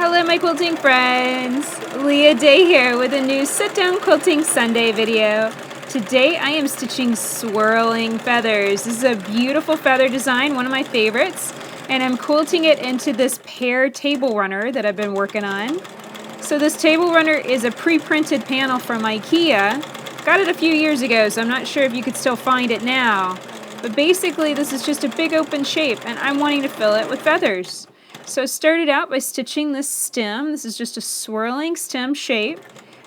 Hello my quilting friends, Leah Day here with a new sit-down quilting Sunday video. Today I am stitching swirling feathers. This is a beautiful feather design, one of my favorites, and I'm quilting it into this pear table runner that I've been working on. So this table runner is a pre-printed panel from IKEA. Got it a few years ago, so I'm not sure if you could still find it now. But basically this is just a big open shape and I'm wanting to fill it with feathers. So I started out by stitching this stem. This is just a swirling stem shape.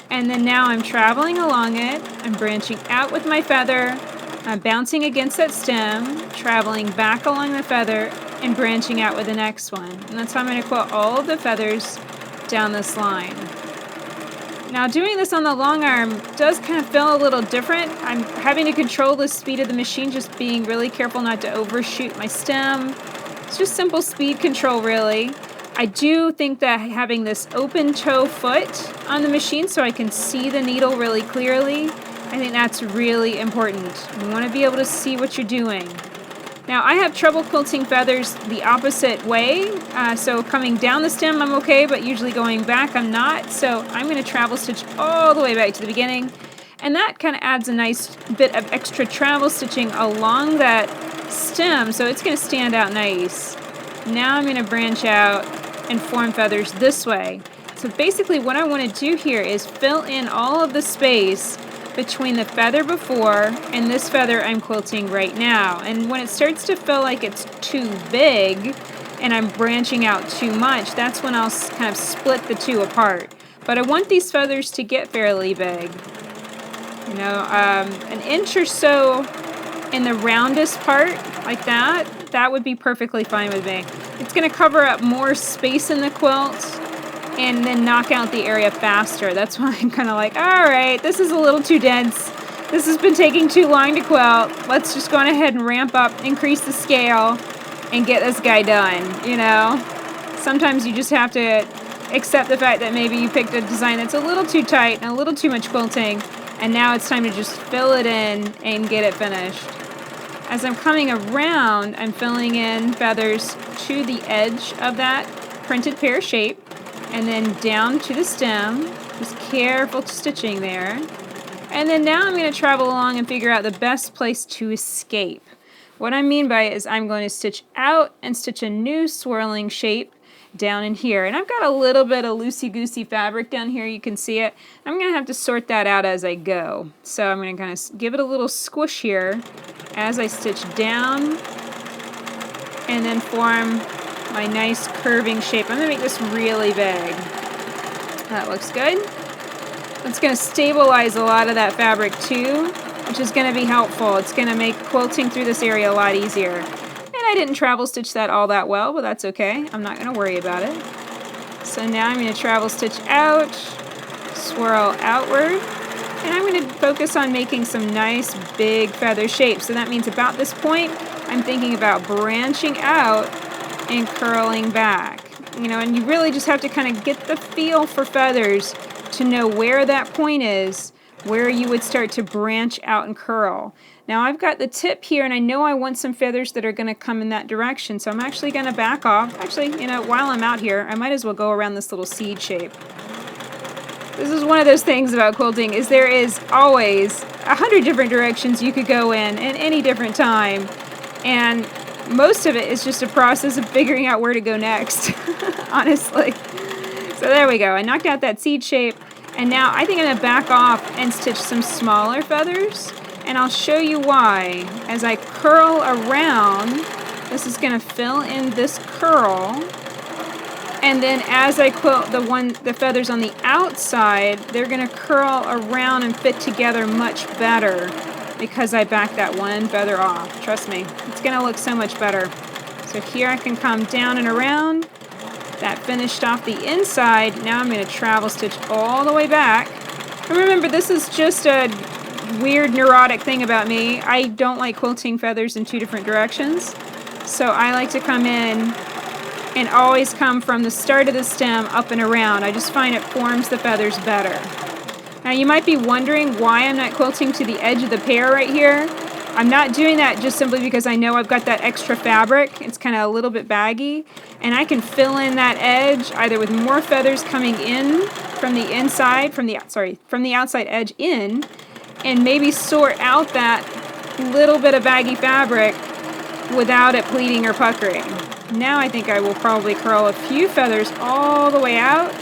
And then now I'm traveling along it. I'm branching out with my feather. I'm bouncing against that stem, traveling back along the feather, and branching out with the next one. And that's how I'm going to quilt all of the feathers down this line. Now doing this on the long arm does kind of feel a little different. I'm having to control the speed of the machine, just being really careful not to overshoot my stem. It's just simple speed control, really. I do think that having this open toe foot on the machine so I can see the needle really clearly, I think that's really important. You want to be able to see what you're doing. Now I have trouble quilting feathers the opposite way, so coming down the stem I'm okay, but usually going back I'm not, so I'm going to travel stitch all the way back to the beginning, and that kind of adds a nice bit of extra travel stitching along that stem, so it's going to stand out nice. Now I'm going to branch out and form feathers this way. So basically what I want to do here is fill in all of the space between the feather before and this feather I'm quilting right now. And when it starts to feel like it's too big and I'm branching out too much, that's when I'll kind of split the two apart. But I want these feathers to get fairly big. You know, an inch or so in the roundest part, like that would be perfectly fine with me. It's going to cover up more space in the quilt and then knock out the area faster. That's why I'm kind of like, all right, this is a little too dense. This has been taking too long to quilt. Let's just go on ahead and ramp up, increase the scale, and get this guy done, you know? Sometimes you just have to accept the fact that maybe you picked a design that's a little too tight and a little too much quilting, and now it's time to just fill it in and get it finished. As I'm coming around, I'm filling in feathers to the edge of that printed pear shape, and then down to the stem, just careful stitching there. And then now I'm going to travel along and figure out the best place to escape. What I mean by it is I'm going to stitch out and stitch a new swirling shape down in here. And I've got a little bit of loosey-goosey fabric down here, you can see it. I'm going to have to sort that out as I go. So I'm going to kind of give it a little squish here as I stitch down and then form my nice curving shape. I'm going to make this really big. That looks good. It's going to stabilize a lot of that fabric too, which is going to be helpful. It's going to make quilting through this area a lot easier. And I didn't travel stitch that all that well, but that's okay. I'm not going to worry about it. So now I'm going to travel stitch out, swirl outward, and I'm going to focus on making some nice big feather shapes. So that means about this point, I'm thinking about branching out and curling back. You know, and you really just have to kind of get the feel for feathers to know where that point is, where you would start to branch out and curl. Now I've got the tip here and I know I want some feathers that are going to come in that direction, so I'm actually going to back off. Actually, you know, while I'm out here, I might as well go around this little seed shape. This is one of those things about quilting, is there is always 100 different directions you could go in at any different time, and most of it is just a process of figuring out where to go next, honestly. So there we go. I knocked out that seed shape, and now I think I'm going to back off and stitch some smaller feathers, and I'll show you why. As I curl around, this is going to fill in this curl, and then as I quilt the feathers on the outside, they're going to curl around and fit together much better because I backed that one feather off. Trust me, it's going to look so much better. So here I can come down and around. That finished off the inside. Now I'm going to travel stitch all the way back. And remember, this is just a weird neurotic thing about me. I don't like quilting feathers in two different directions. So I like to come in and always come from the start of the stem up and around. I just find it forms the feathers better. Now you might be wondering why I'm not quilting to the edge of the pear right here. I'm not doing that just simply because I know I've got that extra fabric. It's kind of a little bit baggy, and I can fill in that edge either with more feathers coming in from the inside, from the outside edge in, and maybe sort out that little bit of baggy fabric without it pleating or puckering. Now I think I will probably curl a few feathers all the way out,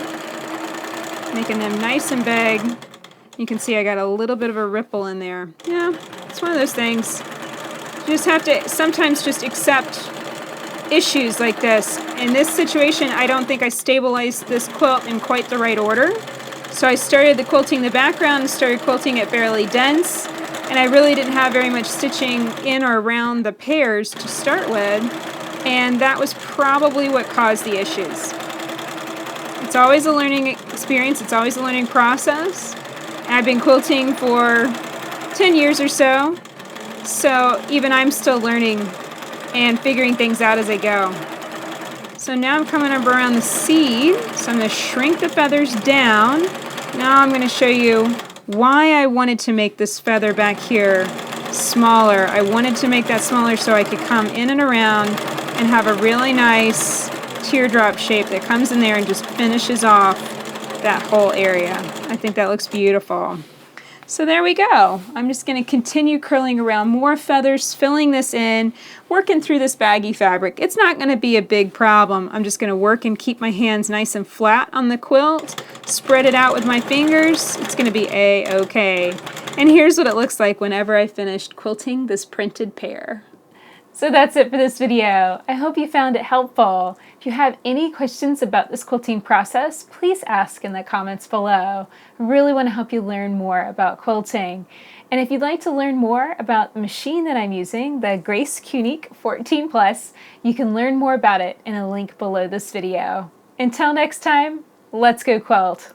making them nice and big. You can see I got a little bit of a ripple in there. Yeah, it's one of those things. You just have to sometimes just accept issues like this. In this situation, I don't think I stabilized this quilt in quite the right order. So I started the quilting the background and started quilting it fairly dense. And I really didn't have very much stitching in or around the pairs to start with. And that was probably what caused the issues. It's always a learning experience. It's always a learning process. I've been quilting for 10 years or so, so even I'm still learning and figuring things out as I go. So now I'm coming up around the seed, so I'm going to shrink the feathers down. Now I'm going to show you why I wanted to make this feather back here smaller. I wanted to make that smaller so I could come in and around and have a really nice teardrop shape that comes in there and just finishes off that whole area. I think that looks beautiful. So there we go. I'm just going to continue curling around more feathers, filling this in, working through this baggy fabric. It's not going to be a big problem. I'm just going to work and keep my hands nice and flat on the quilt, spread it out with my fingers. It's going to be a-okay. And here's what it looks like whenever I finished quilting this printed pair. So that's it for this video. I hope you found it helpful. If you have any questions about this quilting process, please ask in the comments below. I really want to help you learn more about quilting. And if you'd like to learn more about the machine that I'm using, the Grace Qnique 14 Plus, you can learn more about it in a link below this video. Until next time, let's go quilt.